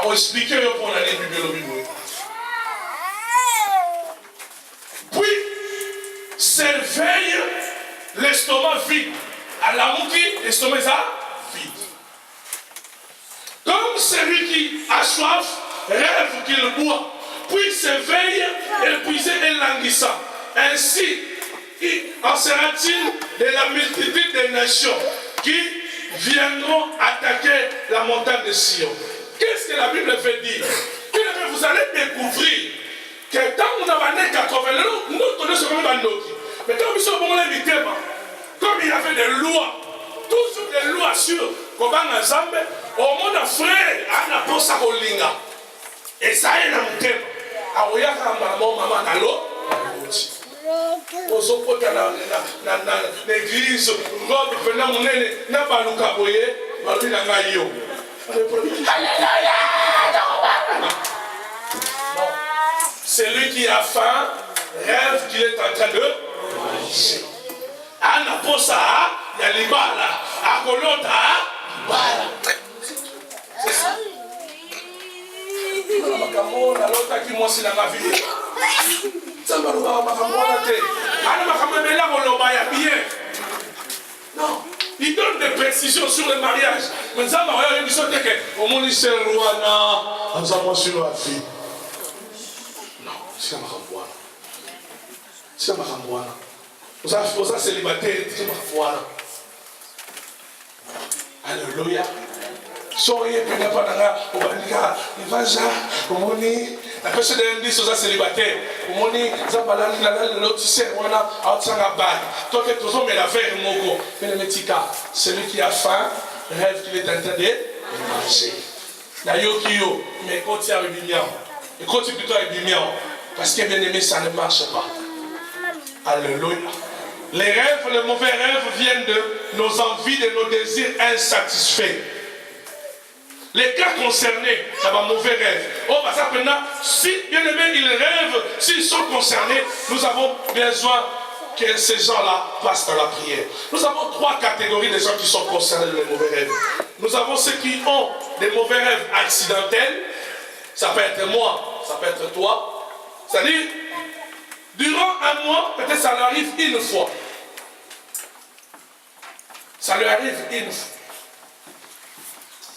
va expliquer pour l'année biblique. Puis, s'éveille l'estomac vide. À la mouki, l'estomac est vide. Comme celui qui a soif, rêve qu'il boit. Puis s'éveille, épuisé et languissant. Ainsi, en sera-t-il de la multitude des nations qui viendront attaquer la montagne de Sion. Qu'est-ce que la Bible veut dire? Que vous allez découvrir que tant que vous avez 80, nous connaissons comme Banoki. Mais quand nous sommes comme il y avait des lois, toujours des lois sur comment ensemble, au monde frère, à la poste à Olinga. Et ça est dans le thème. À Oyaka, maman, allô? Ozopota na l'église, robe venant mon nez, n'a pas le caboyer, malgré la gaillot. C'est lui qui a faim, rêve qu'il est en train de manger. Ana posa, il y a les balles, à Colota, balles. C'est ça. L'autre qui moi c'est dans ma vie. Non, il donne des précisions sur le mariage. Mais ça m'a dit que au monde c'est roi non, ça moi sur la fille. Non, c'est ma femme. C'est ma femme. Vous avez célibataire, c'est ma femme. Alléluia. Soyez pénés par la Obanika, il va ça, Omoni, la personne de l'indice aux célibataires, Omoni, Zabalani, l'autre, on a Outsanga Bad. Toi, tu es mais la faire Mogo, Pénémétika, celui qui a faim, rêve qu'il est en train de manger. La Yokio, mais continue avec Bimian, et continue plutôt avec Bimian, parce que bien aimé, ça ne marche pas. Alléluia. Les rêves, les mauvais rêves viennent de nos envies, de nos désirs insatisfaits. Les cas concernés dans un mauvais rêve. Oh, bah ça maintenant, si bien aimé, ils rêvent, s'ils sont concernés, nous avons besoin que ces gens-là passent dans la prière. Nous avons 3 catégories de gens qui sont concernés dans les mauvais rêves. Nous avons ceux qui ont des mauvais rêves accidentels. Ça peut être moi, ça peut être toi. C'est-à-dire, durant un mois, peut-être ça leur arrive une fois. Ça lui arrive une fois.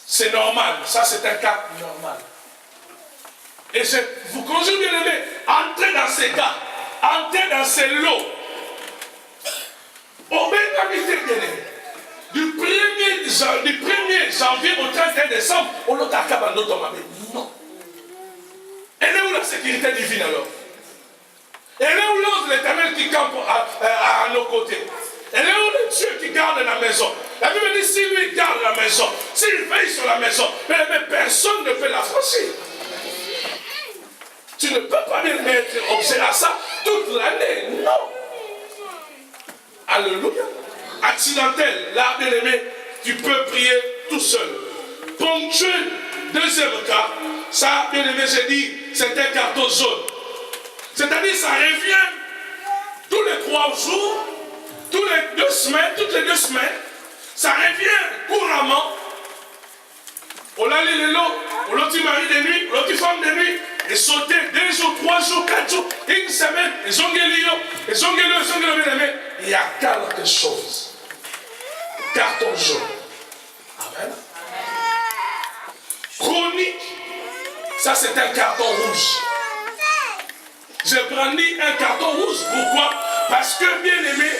C'est normal, ça c'est un cas normal. Et je vous conjure bien aimé, entrez dans ces cas, entrez dans ces lots. Au même habité bien aimé, du 1er janvier au 31 décembre, on n'a qu'à abandonner ton mamie. Non. Elle est où la sécurité divine alors? Elle est où l'ange de l'Éternel qui campe à nos côtés? Elle est où le Dieu qui garde la maison? La Bible dit, si lui garde la maison, s'il veille sur la maison, mais personne ne peut la franchir. Tu ne peux pas bien mettre objet à ça toute l'année. Non. Alléluia. Accidentel, là, bien aimé, tu peux prier tout seul. Ponctuel, deuxième cas, ça, bien aimé, j'ai dit, c'est un carton jaune. C'est-à-dire, ça revient tous les 3 jours. Toutes les 2 semaines, ça revient couramment. On a les lots, on a mari de nuit, on a femme de nuit, et sauter 2 jours, 3 jours, 4 jours, une semaine, ils ont il y a quelque chose. Carton jaune. Amen. Chronique, ça c'est un carton rouge. J'ai brandi un carton rouge, pourquoi? Parce que bien aimé,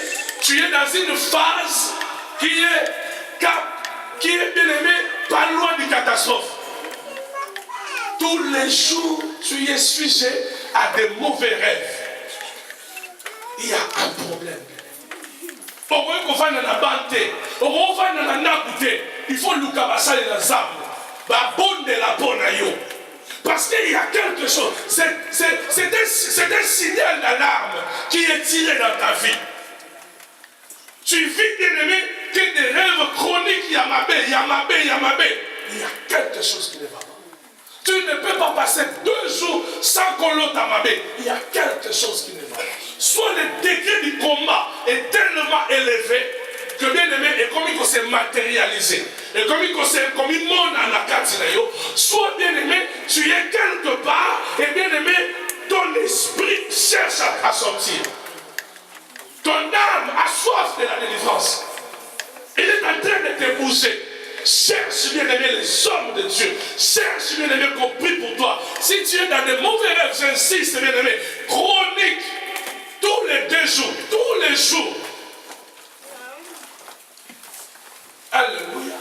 tu es dans une phase qui est bien aimé, pas loin d'une catastrophe. Tous les jours, tu es sujet à des mauvais rêves. Il y a un problème. Il faut le cabasser dans les arbres. Parce qu'il y a quelque chose. C'est un signal d'alarme qui est tiré dans ta vie. Tu vis, bien aimé, que des rêves chroniques, Yamabé. Il y a quelque chose qui ne va pas. Tu ne peux pas passer 2 jours sans qu'on l'autre Amabé. Il y a quelque chose qui ne va pas. Soit le degré du combat est tellement élevé que bien aimé, et comme il s'est matérialisé, et comme il monde en a Sois bien-aimé, tu es quelque part, et bien-aimé, ton esprit cherche à sortir. Ton âme a soif de la délivrance. Il est en train de te bouger. Cherche bien-aimé les hommes de Dieu. Cherche bien-aimé qu'on prie pour toi. Si tu es dans de mauvais rêves, j'insiste bien-aimé, chronique, tous les 2 jours, tous les jours. Alléluia.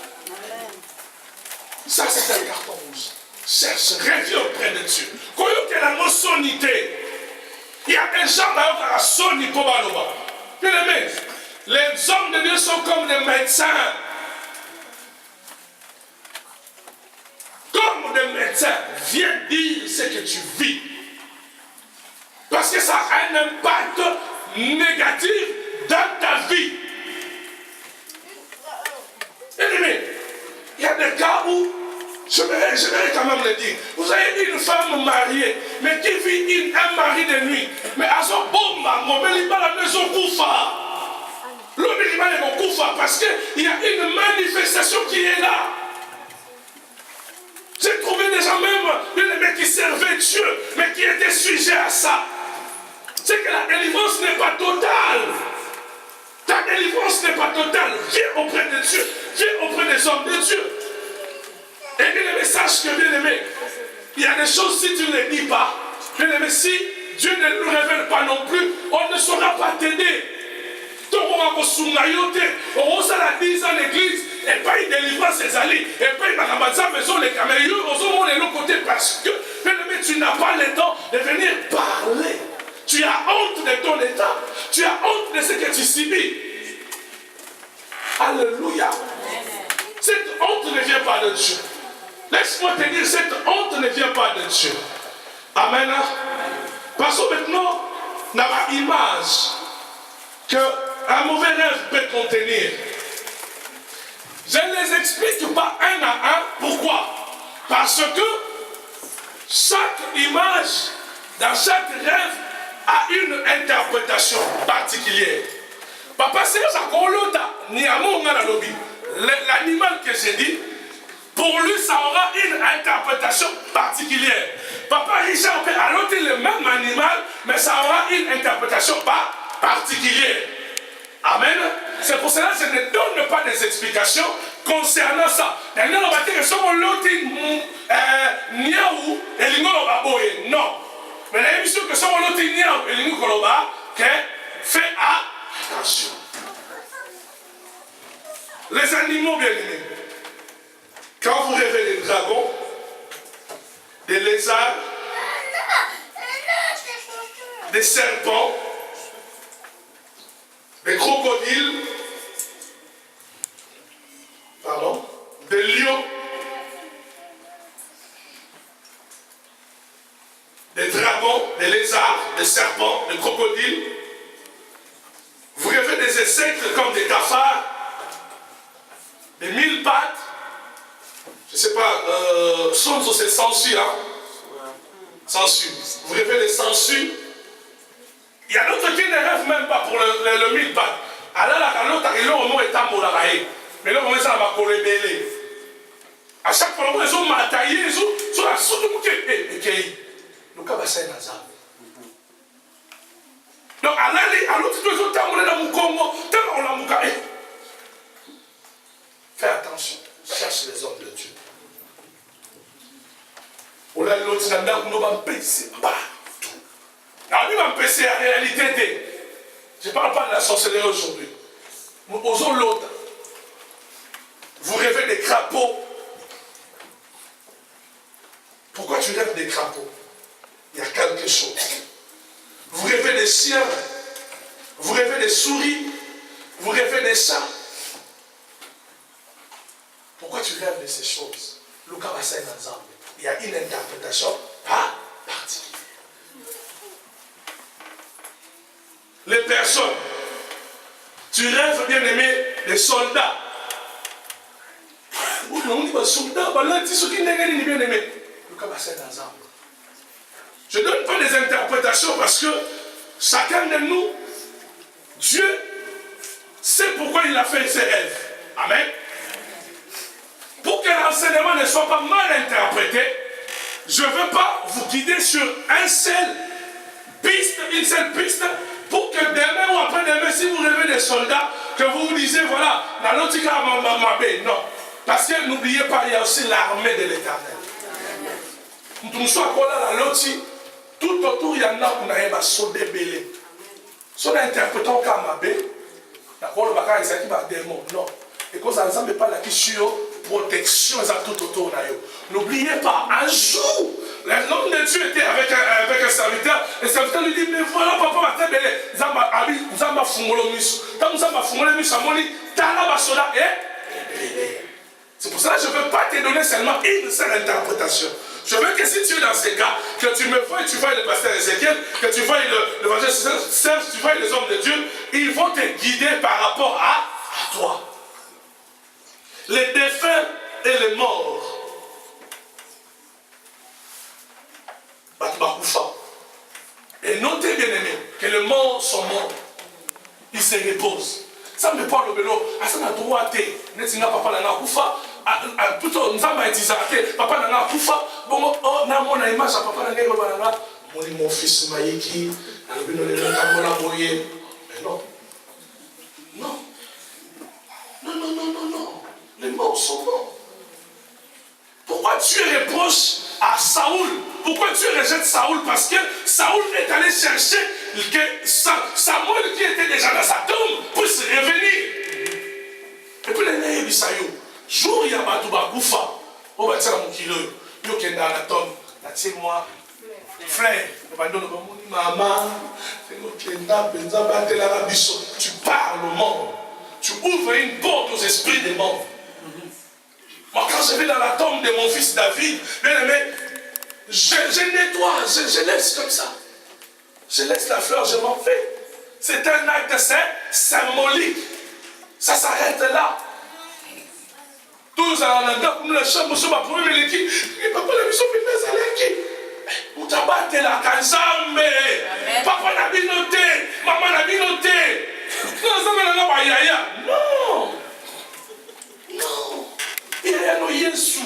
Ça c'est un carton rouge. Cherche, reviens auprès de Dieu. Quand il y a la notionité, il y a des gens qui ont la sonité pour Baloba. Bien-aimé, les hommes de Dieu sont comme des médecins. Comme des médecins, viens dire ce que tu vis. Parce que ça a un impact négatif dans ta vie. Bien-aimé, il y a des cas où, je vais quand même le dire, vous avez une femme mariée, mais qui vit un mari de nuit. Mais à son bon maman, mais il va à la maison Koufa. L'homme il va à la maison Koufa parce qu'il y a une manifestation qui est là. J'ai trouvé des gens même qui servaient Dieu, mais qui étaient sujets à ça. C'est que la délivrance n'est pas totale. Ta délivrance n'est pas totale. Viens auprès de Dieu. Viens auprès des hommes de Dieu. Et bien aimé, sache que bien aimé, il y a des choses si tu ne les dis pas. Bien aimé, si Dieu ne nous révèle pas non plus, on ne saura pas t'aider. Donc on va se la 10 ans l'église. Et pas il délivre ses alliés. Et pas il m'a ramassé à la maison les camélieux. On est de l'autre côté parce que bien aimé, tu n'as pas le temps de venir parler. Tu as honte de ton état. Tu as honte de ce que tu subis. Alléluia. Cette honte ne vient pas de Dieu. Laisse-moi te dire, cette honte ne vient pas de Dieu. Amen. Parce que maintenant, on a une image qu'un mauvais rêve peut contenir. Je ne les explique pas un à un. Pourquoi? Parce que chaque image, dans chaque rêve, a une interprétation particulière. Papa, c'est ça qu'on l'animal que j'ai dit, pour lui, ça aura une interprétation particulière. Papa Richard peut adopter le même animal, mais ça aura une interprétation particulière. Amen. C'est pour cela que je ne donne pas des explications concernant ça. Non. Mais l'émission que sommes l'autre niaou et nous koloba, fais attention. Les animaux bien aimés. Quand vous rêvez des dragons, des lézards, des serpents, des crocodiles, des lions, des dragons, des lézards, des serpents, des crocodiles. Vous rêvez des insectes comme des cafards, des 1000 pattes. Je ne sais pas, c'est sangsues, hein? Sangsues. Vous rêvez des sangsues. Il y a d'autres qui ne rêvent même pas pour le 1000 pattes. Alors là, l'autre, il a au moins été ambolaraé. Mais là, on va ça va rebelle. À chaque fois, ils ont mataillé, ils ont la soude de Kéi. Donc, on va s'en aller. Donc, à l'autre, ils ont tamboulé dans mon Congo. On l'a moukaé. Fais attention. Cherche les hommes de Dieu. On a l'autre, on va baisser partout. Alors, lui, va me baisser la réalité. Je ne parle pas de la sorcellerie aujourd'hui. Osons l'autre. Vous rêvez des crapauds. Pourquoi tu rêves des crapauds? Il y a quelque chose. Vous rêvez des chiens. Vous rêvez des souris. Vous rêvez des chats. Pourquoi tu rêves de ces choses? Lucas va s'en ensemble. Il y a une interprétation particulière. Les personnes. Tu rêves, bien aimé, des soldats. On dit des soldats, bien aimé. Lucas va s'en ensemble. Je ne donne pas des interprétations parce que chacun de nous, Dieu sait pourquoi il a fait ses rêves. Amen. Pour que l'enseignement ne soit pas mal interprété. je ne veux pas vous guider sur une seule piste, pour que demain ou après-demain, si vous rêvez des soldats, que vous vous disiez, voilà, la lotika mabé. Non. Parce que n'oubliez pas, il y a aussi l'armée de l'Éternel. Nous sommes la loti, tout autour, il y en a qui ont un belé. Si on a interprété comme mabé, d'accord, le bagage, il y a des démons. Non. Et quand ça ne pas la question protection tout autour. N'oubliez pas, un jour, l'homme de Dieu était avec un serviteur. Le serviteur lui dit, mais voilà, papa, ma tête belé. Zamba fungolomis. Quand Zamba fungolomis, ça m'a dit, Tala Basoda est. C'est pour ça que je ne veux pas te donner seulement une seule interprétation. Je veux que si tu es dans ces cas, que tu me vois et tu vois le pasteur Ézéchiel, que tu vois l'évangéliste Serge, tu vois les hommes de Dieu, ils vont te guider par rapport à toi. Les défunts et les morts. Et notez bien aimé que les morts sont morts. Ils se reposent. Ça me parle au vélo. Ça n'a droit à ne papa n'a pas koufa. Plutôt, nous avons été papa n'a pas koufa. Bon, oh, n'a mon image à papa n'a pas mon fils Maïki. Mais non. Non. Non, non, non, non, non. Les morts sont morts. Pourquoi tu reproches à Saoul? Pourquoi tu rejettes Saoul? Parce que Saoul est allé chercher que Samuel qui était déjà dans sa tombe puisse revenir. Et puis les nègres Sayo, jour il y a Batouba Goufa, on va dire à mon kilo, il y a dans la tombe, moi, frère, maman, tu parles au monde, tu ouvres une porte aux esprits des morts. Moi, quand je vais dans la tombe de mon fils David, bien aimé, je nettoie, je laisse comme ça. Je laisse la fleur, je m'en fais. C'est un acte symbolique. Ça s'arrête là. Tous en Anda, nous la chambre, nous sommes à premier l'équipe. Et papa, la mission, c'est l'équipe. Nous t'abattons la Kanzambe. Papa n'a bien noté. Maman n'a bien noté. Non. Non. Il y a no Yesu.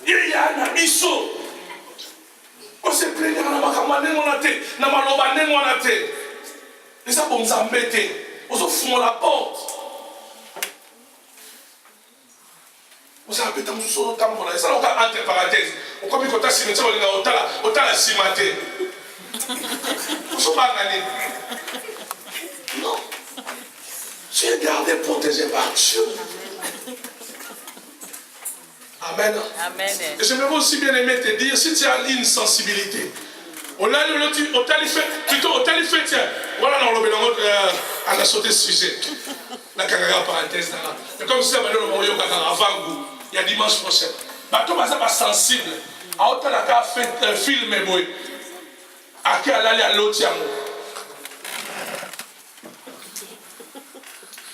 Il y a un Abisso. On se plaint dans la makamane monate, dans la malobane monate. Et ça, bon, ça m'embête. On se fout la porte. On s'est appelé dans ce temps. Et ça, on a entre parenthèses. On a mis côté cimetière, on a la cimenté. On se bat gagner. Non. Tu es gardé, protégé par Dieu. Amen. Amen. Et j'aimerais aussi bien aimer te dire, si tu as une sensibilité, on a le fait, tiens, voilà, on a sauté ce sujet. La caméra parenthèse, mais comme ça, il y a dimanche prochain. Bateau va sensible. À autant la fait un film, à qui aller à l'autre.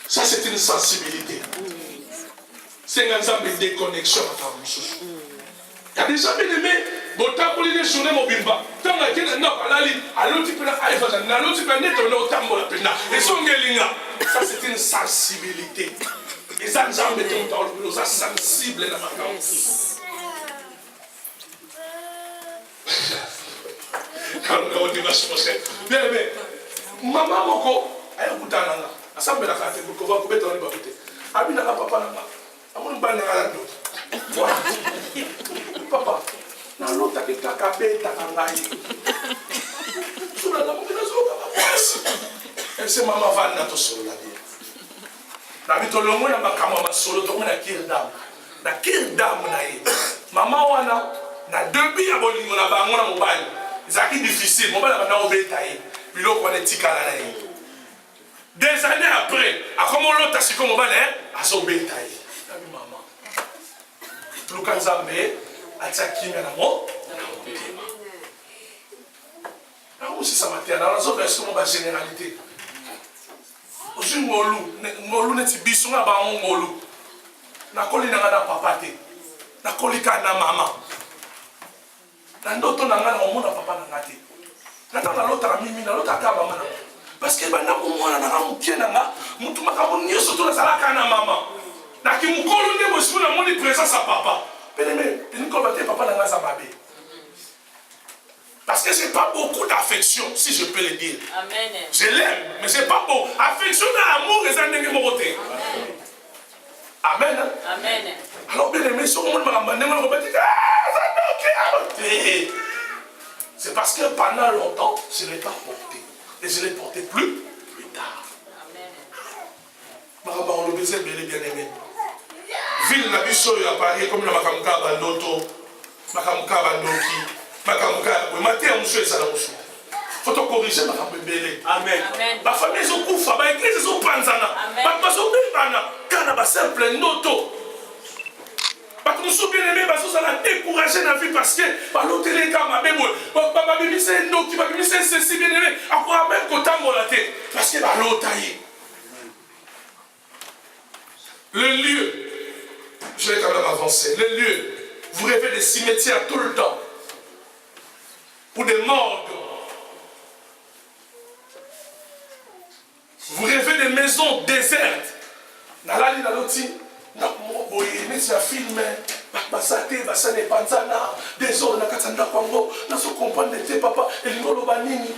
Ça, c'est une sensibilité. C'est un exemple de déconnexion à ta bouche. Il y a des gens bien aimés, bon, tant qu'on les journées mobiles, tant qu'on a non, à l'autre type ça c'est une sensibilité. Les gens sont sensibles dans ma cause. Quand on dit vache prochaine, bien aimé, maman moko, elle a goûté à l'anga. Assemble la carte, vous pouvez couper ton liberté. Abina papa n'a pas. Papa, na l'autre qui t'a capé, t'as engaillé. Tu n'as pas de c'est maman va na to solo la vie. Na bito le mona makama solo to mona kirdam. Na kirdam na ye. Maman wana na depuis ya bolingo na bango na mobile. Zaki difficile, mobile na obeta ye. Biloko na tikala na ye. Des années après, à comment l'autre a su comme mobile a so beta ye. Maman. Lukanzambe atsakimya na mo na aussi ça matin dans les autres sont en généralité aussi ngolu neti biso nga ba ngolu na koli na ngana papa te na koli ka na mama na ndoto na ngana omona papa na ngate na na lota mimi na lota ka mama parce que bana mwana na mukie na nga mutu makambo nyoso to na salaka na mama na ki mukolo nde bosuna moni présence à papa. Bien-aimé, une combattre papa dans sa babé. affection, si je peux le dire. Amen. Je l'aime, mais c'est pas beau. Affection et amour, ils ont mon côté. Amen. Amen. Alors, bien aimé, si on me dit, c'est parce que pendant longtemps, je ne l'ai pas porté. Et je l'ai porté plus tard. Amen. On le baiser, bien aimé. Ville na biso ya Paris comme na makamuka bandoto, makamuka bandoki, makamuka maté on se ça na musu. Faut te corriger makambe belé. Amen. La famille zo kufa, ba église zo panzana. Ba baso bana, kana ba simple ndoto. Ba musu bien aimé ba zo la décourager na vie parce que ba l'hôtel ka ma bebo, ba bibi c'est ndoki, ba bibi c'est ceci bien aimé, encore même kotambola té parce que ba l'hôtel. Le lieu, je vais quand même avancer. Le lieu, vous rêvez des cimetières tout le temps, ou des morgues. Vous rêvez des maisons désertes. Nalali naloti, nakumoboye, nesi ya filme, basate, basane panzana, des ordres na katanda kwango, na so comprendre te papa, elingolo banini.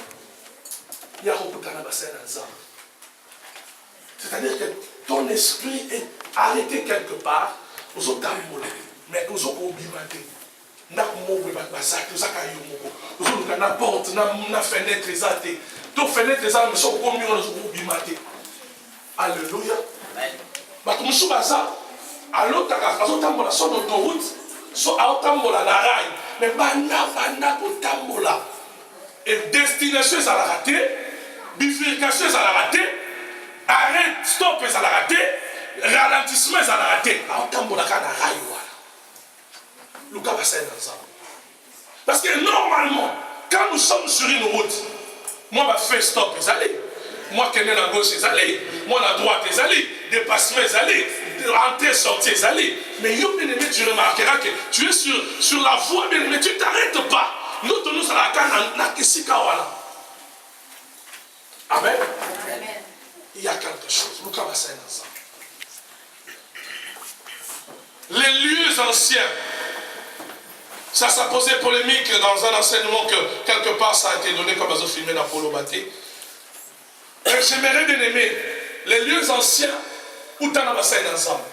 Ya kokutana basana nzambe. C'est-à-dire que ton esprit est arrêté quelque part, aux autres mais aux autres obimate. N'a pas basate, aux autres na porte, na fenêtre exate. Ton fenêtre exate, mais sont comme nous obimate. Alléluia. Bah comme sous baza, à l'autre tambola son autoroute, so à tambola la rail, mais bana pour tambola. Et destination ça l'a raté, bifurcation ça l'a raté. Arrête, stop, ça l'a raté. Ralentissement, ça l'a raté. Parce que normalement, quand nous sommes sur une route, moi, je fais stop, les allées. Moi, qui est à gauche, les allées. Moi, à droite, les allées. Dépassement, les allées. Entrée, sortie, les allées. Mais yo, bien aimé, tu remarqueras que tu es sur la voie, bien aimé, tu ne t'arrêtes pas. Nous, nous, à la canne, Amen. Amen. Il y a quelque chose. Les lieux anciens. Ça a posé polémique dans un enseignement que quelque part ça a été donné comme un filmé d'Apollo Baté. J'aimerais bien aimer les lieux anciens où tu as un ensemble.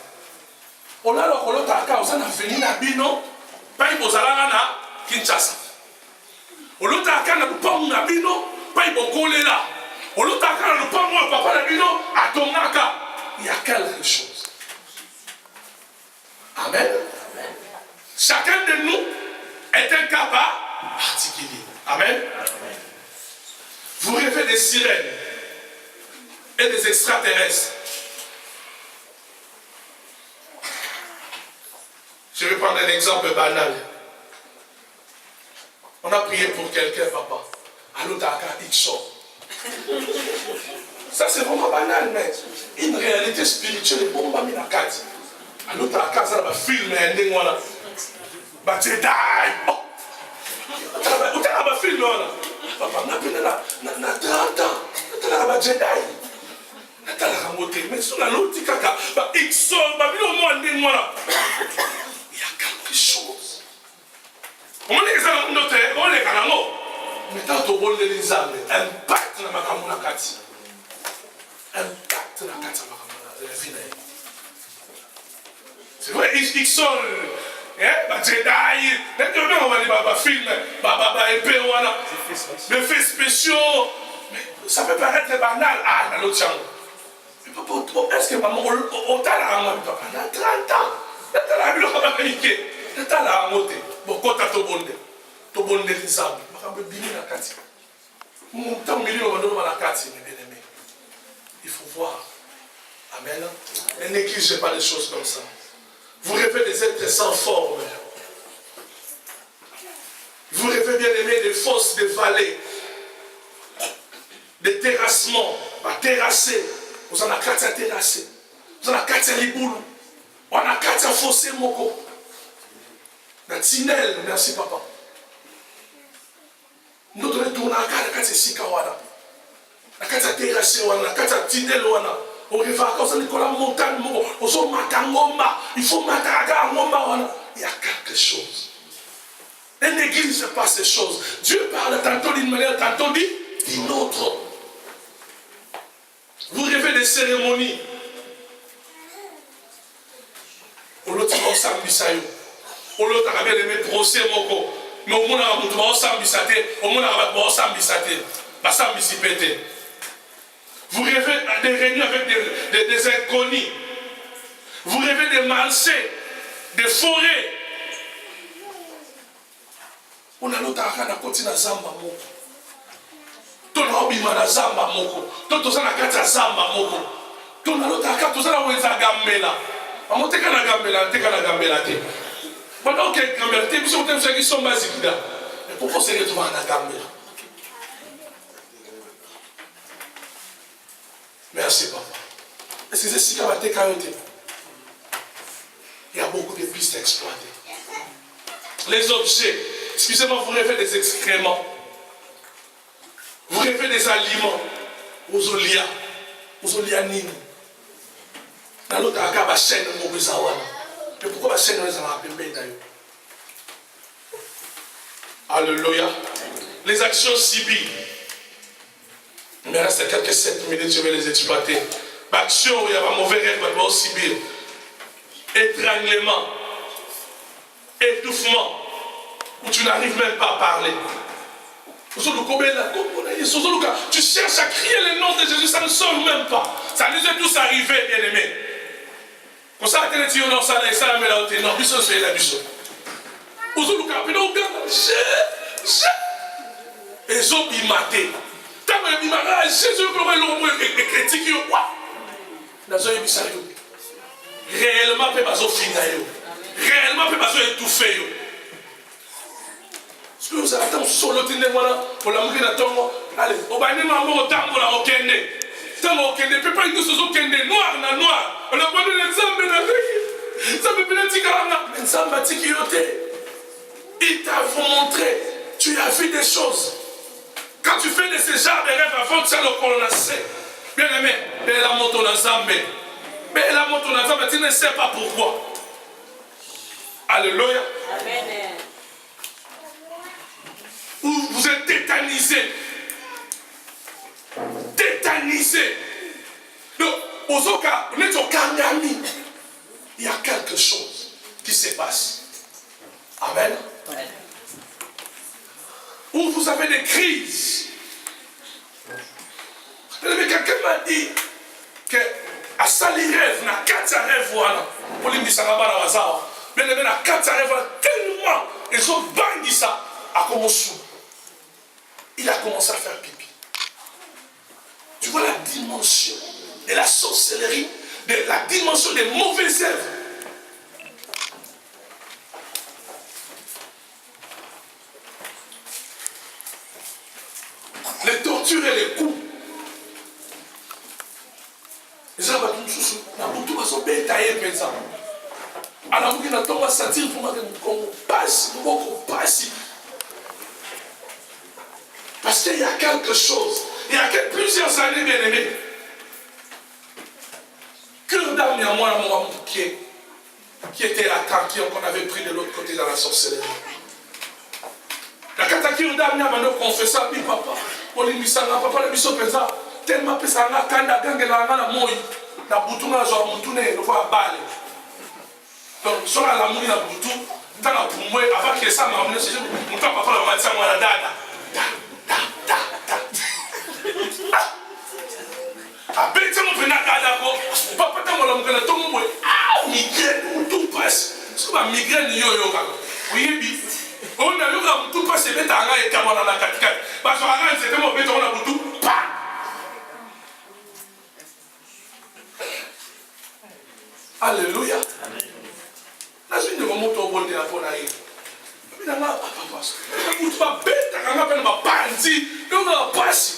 On a le cas où on a venu à Bino, pas y na Kinshasa. On a le cas où on a Bino, pas y là. Il y a quelque chose. Amen. Chacun de nous est un cas particulier. Amen. Vous rêvez des sirènes et des extraterrestres. Je vais prendre un exemple banal. On a prié pour quelqu'un, papa. À l'Otaka, il sort. Ça c'est vraiment banal, mais une réalité spirituelle est bon, mami na kati. À l'autre à casa, on va filmer un ding voilà. Bah Jedi. Oh. On va filmer là. Papa, na 30 ans. On va Jedi. On va monter, mais sur la l'autre kaka, bah X bah bien au moins ding voilà. Il y a quelque chose. On est dans notre, on est dans notre. Mais tant que vous voulez les âmes, impact dans ma camoufle kati. Impact dans la kati ma camoufle. C'est vrai, ils sont, bah Jedi, maintenant on va aller bah film, bah épée voilà, les faits spéciaux. Mais ça peut paraître banal, ah dans l'autre chambre. Mais papa, est-ce que maman, au talent moi papa, dans 30 ans, dans la ville on va communiquer, dans la montée, bon quand t'as tout bonde les âmes. Il faut voir. Amen. Ne négligez pas les choses comme ça. Vous rêvez des êtres sans forme. Vous rêvez bien aimé des fosses, des vallées, des terrassements, à terrasser. Vous en avez 4 à terrasser. Vous en avez 4 à liboulou. On a 4 à fossé moko. La tinelle, merci papa. Nous devons tourner à la carte ici, la carte terrassée, la carte tinelle, on rêve à cause de la montagne, on se met il faut mettre à la ngomba. Il y a quelque chose. Ne néglige maîtrise pas ces choses. Dieu parle tantôt d'une manière, tantôt d'une autre. Vous rêvez des cérémonies. On l'a dit au Sambisayo. On l'a bien aimé procès moko. Mais au monde a mutu ba Sambisate, au monde a ba Sambisate. Ba Sambisipete. Vous rêvez des réunions avec des inconnus. Vous rêvez des marchés, des forêts. On a l'autre à la côté de Zamba moko. Ton obima na Zamba moko. Ton tozana kata Zamba moko. Ton a l'autre à kata tozana weza gambela. Amoteka na gambela, teka na gambela te. Pendant que gambela te, biso tem ceux qui sont basiques là. Mais pourquoi c'est que tu vas na gambela? Merci papa. Est-ce que c'est si que tu as il y a beaucoup de pistes exploitées. Les objets, excusez-moi, vous rêvez des excréments. Vous rêvez des aliments. Aux olianines. Dans l'autre cas, la chaîne de Mobizawana. Mais pourquoi la chaîne de Mobizawana? Alléluia. Les actions civiles. Il me reste quelques 7 minutes, je vais les exploiter. L'action où il y a un mauvais rêve, il va aussi bien. Étranglement, étouffement, où tu n'arrives même pas à parler. Tu cherches à crier le nom de Jésus, ça ne sort même pas. Ça nous est tous arrivé, bien aimés. Comme ça, tu es dans ça, et ça, mais là, tu es dans le c'est la biche. Et ils ont bimaté. Tant que bimaté, Jésus pourrait l'ombre et critiquer. Dans un émissaire. Réellement, il ne peut pas finir. Réellement, il ne peut pas étouffer. Est-ce que vous avez attendu sur le téléphone pour la mourir de ton. Allez, on va aller maman au temps pour la okende. Tant okende, il ne peut pas nous sur okende. Noir, na noir. On a pas de l'examen de la vie. Ça peut bien dire que l'examen dit qu'il y a. Il t'a montré. Tu as vu des choses. Quand tu fais de ces genres de rêves avant que ça le colonnasse. Bien aimé, mais la moto dans Zambé. Mais la moto dans Zambé, tu ne sais pas pourquoi. Alléluia. Amen. Vous êtes tétanisé. Tétanisé. Donc, aux cas, il y a quelque chose qui se passe. Amen. Amen. Où vous avez des crises. Mais quelqu'un m'a dit que à sali rêve, na 4 rêves voilà. Pour lui dire ça va dans hasard. Mais les na 4 rêves tellement ils ont banni ça à commencer. Il a commencé à faire pipi. Tu vois la dimension de la sorcellerie, de la dimension des mauvaises œuvres. Les tortures et les coups. Les gens vont tous na butu baso betaye pensa. Ala muki na tomba satire pour moi qu'on passe, qu'on passe. Parce qu'il y a quelque chose. Il y a plusieurs années, bien aimés. Cœur d'âme, il y a moi, qui était attaqué, qu'on avait pris de l'autre côté dans la sorcellerie. La catature d'âme, il y a maintenant confessé à papa. On lui dit ça, papa, le biso pensa. Tellement que ça n'a qu'un gangue la moi. La boutouna, genre, boutoune, le voit balle. Donc, sur la mouille, la boutou, dans la poumoué, avant que ça m'a amené, c'est juste, mon papa, la matière, moi, la dada. A bête mon pénacada, papa, t'as mon homme, ton moué. Ah, migraine, tout passe. C'est comme migraine, yo. Oui, on a eu un tout passe, c'est bête à un et camarade dans la 4x4. Parce que un c'était mon bête, on a boutou. Alléluia. La suite de mon moto au bon de la ponaille. Mais là, papa, tu vas bête, tu vas pas bandi, tu vas passer.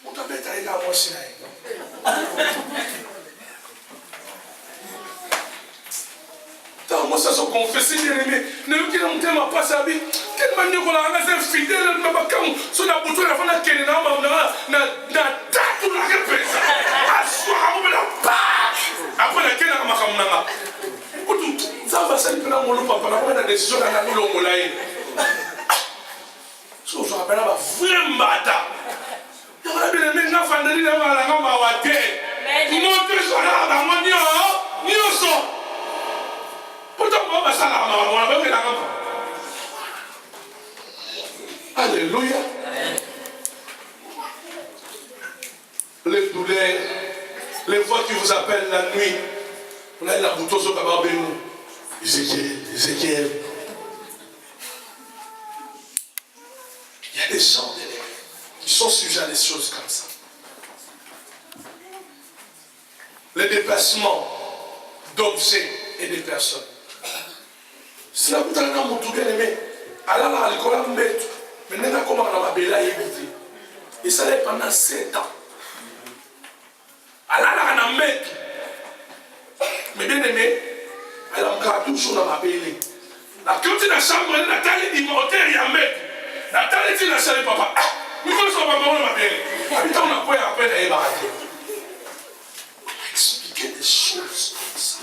On t'a bête avec la moitié. Tant moi, ça se confesse, bien aimé. Ne vous quittez pas ma passe à vie. Tellement nous qu'on a un fidèle, mais pas comme sur la bouton, la fin de la quête, na date ou la répète. À soi, on me la part. Après la quête, on m'a dit, Ça va s'être là, mon papa, on a des décisions dans la boule au moulay. Je me rappelle, on va vraiment battre. On a bien aimé, on a fait des gens, on a fait des gens. Pourtant, on va ça là, on va faire la rampe. Alléluia. Les douleurs, les voix qui vous appellent la nuit. On a la bouton sur Kabarbénou. Ézéchiel. Il y a des gens qui sont sujets à des choses comme ça. Les déplacements d'objets et de personnes. Si la bouton est dans mon tout bien aimé, alors là, l'école a mis. Mais n'est-ce pas comment on a bébé évité. Et ça l'est pendant 7 ans. Alors là, on a mis. Mais bien aimé, elle a encore toujours dans ma bébé. La cantine de la chambre, la taille immortelle, il y a un mec. La taille de la salle, papa. Nous connaissons pas comment on a bébé. Habitant, on a quoi à peine à ébarrater. On a expliqué des choses comme ça.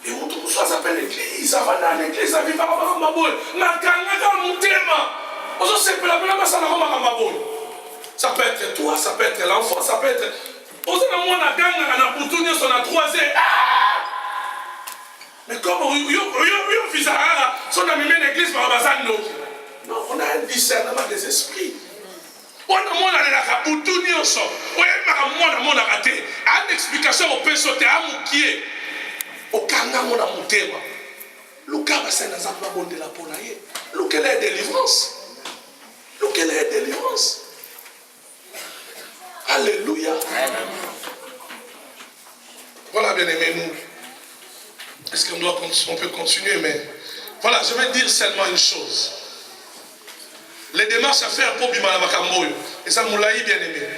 Et on trouve ça s'appelle l'église, ça va dans l'église, ça vit par rapport à ma boule. Ça peut être toi, ça peut être l'enfant, ça peut être. Mais comme non, on a un discernement des esprits. On a une explication au péché, au kanga mon amutema. Luka basa na zamba bonde la ponaye. Luka la délivrance. Luka la délivrance. Alléluia. Voilà, bien aimé, nous. Est-ce qu'on peut continuer, mais voilà, je vais dire seulement une chose. Les démarches à faire pour Bimala Makamboyo. Et ça, Moulaï, bien aimé.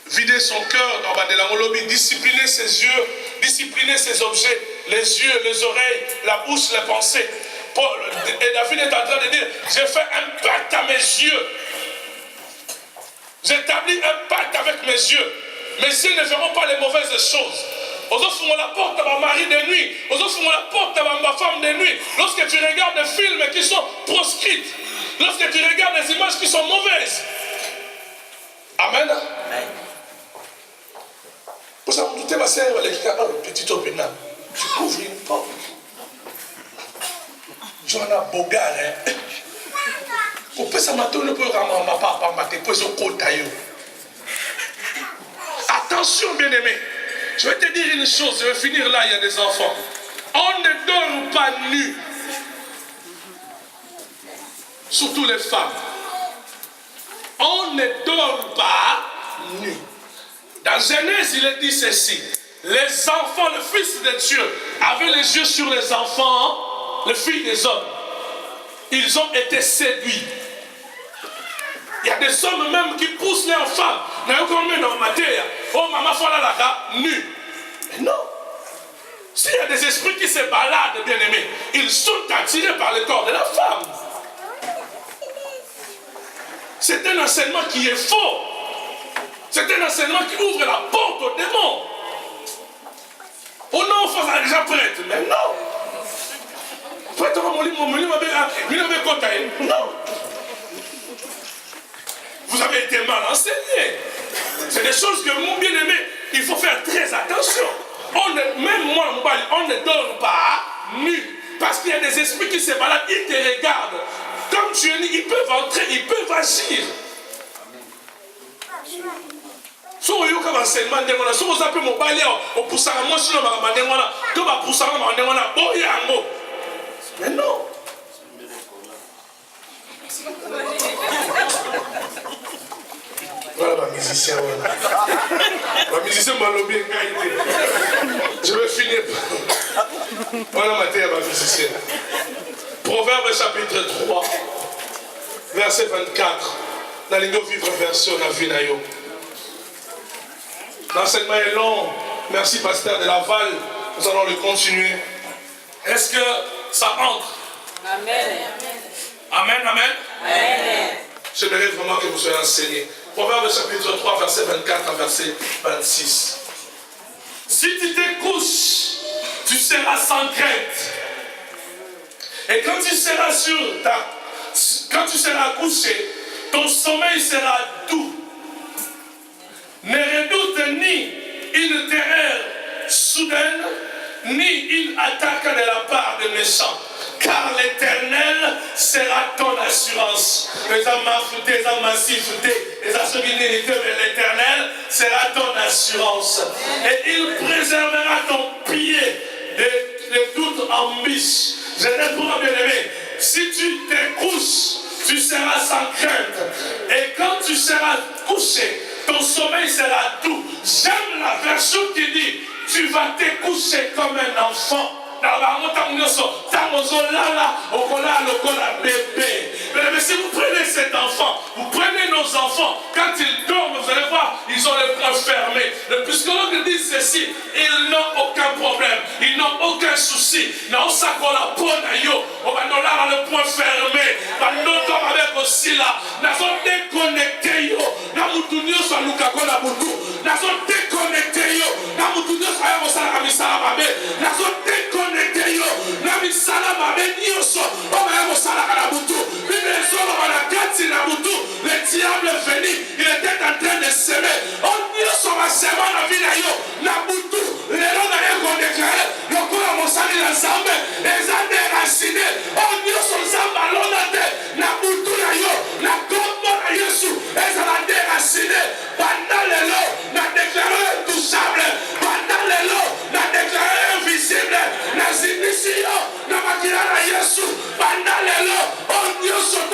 Vider son cœur dans la molobi, discipliner ses yeux, discipliner ses objets, les yeux, les oreilles, la bouche, les pensées. Et David est en train de dire, j'ai fait un pacte à mes yeux. J'établis un pacte avec mes yeux. Mes yeux ne verront pas les mauvaises choses. Aujourd'hui, on la porte à ma mari de nuit. Aujourd'hui, on la porte à ma femme de nuit. Lorsque tu regardes des films qui sont proscrits, lorsque tu regardes des images qui sont mauvaises. Amen. Amen. Pour ça, vous doutez, ma sœur, elle est petit opénal. Tu couvres une porte. Johanna Bogar, hein. Vous pouvez s'amatouner pour ma papa, ma tête, pour ce côté. Attention, bien-aimé. Je vais te dire une chose, je vais finir là, il y a des enfants. On ne dort pas nu. Surtout les femmes. On ne dort pas nu. Dans Genèse, il est dit ceci. Les enfants, le Fils de Dieu, avait les yeux sur les enfants, les filles des hommes. Ils ont été séduits. Il y a des hommes même qui poussent leurs femmes. Oh, maman, nu. Mais non. S'il y a des esprits qui se baladent, bien aimés, ils sont attirés par le corps de la femme. C'est un enseignement qui est faux. C'est un enseignement qui ouvre la porte aux démons. Oh non, il faut déjà prêtre. Mais non. Non. Vous avez été mal enseigné. C'est des choses que mon bien-aimé, il faut faire très attention. Même moi, on ne dort pas nu. Parce qu'il y a des esprits qui se baladent, ils te regardent. Comme tu es nu, ils peuvent entrer, ils peuvent agir. Si vous avez un enseignement, si vous avez mon balai, au poussara, moi, si vous avez un enseignement, tout va poussara, mais non. Voilà ma musicien. Ma musicien m'a lobé. Je vais finir. Voilà ma terre, ma musicien. Proverbe chapitre 3, verset 24. La ligne vivre version la vie nayo. L'enseignement est long. Merci, pasteur de Laval. Nous allons le continuer. Est-ce que ça entre? Amen. Amen, amen. Amen. J'aimerais vraiment que vous soyez enseignés. Proverbe chapitre 3, verset 24 à verset 26. Si tu te couches, tu seras sans crainte. Et quand tu seras quand tu seras couché, ton sommeil sera doux. Ne redoute ni une terreur soudaine, ni une attaque de la part des méchants. Car l'Éternel sera ton assurance. L'Éternel sera ton assurance. Et il préservera ton pied de toute embûche. Je réponds à bien-aimé, si tu te couches, tu seras sans crainte. Et quand tu seras couché, ton sommeil sera doux. J'aime la version qui dit, tu vas te coucher comme un enfant. Mais si vous prenez cet enfant, vous prenez nos enfants, quand ils dorment, vous allez voir, ils ont les poings fermés. Le psychologue dit ceci, ils n'ont aucun problème, ils n'ont aucun souci. On a le point fermé. Avec aussi là, nous sommes déconnectés. Nous sommes déconnectés. Le diable est venu, il était en train de s'aimer. On dit sur ma semence la vie Nabutu, les gens n'avaient déclaré, le corps a montré la zambe, les a déracinés. On dit sur Zamba l'onate, Nabutu la combo na Yesu, les a déracinés. Pendant les lots, n'a déclaré intouchable. Pendant les lots, n'a déclaré invisible. N'a zinicio, n'a maquillé na Yesu. Pendant les lots, on dit sur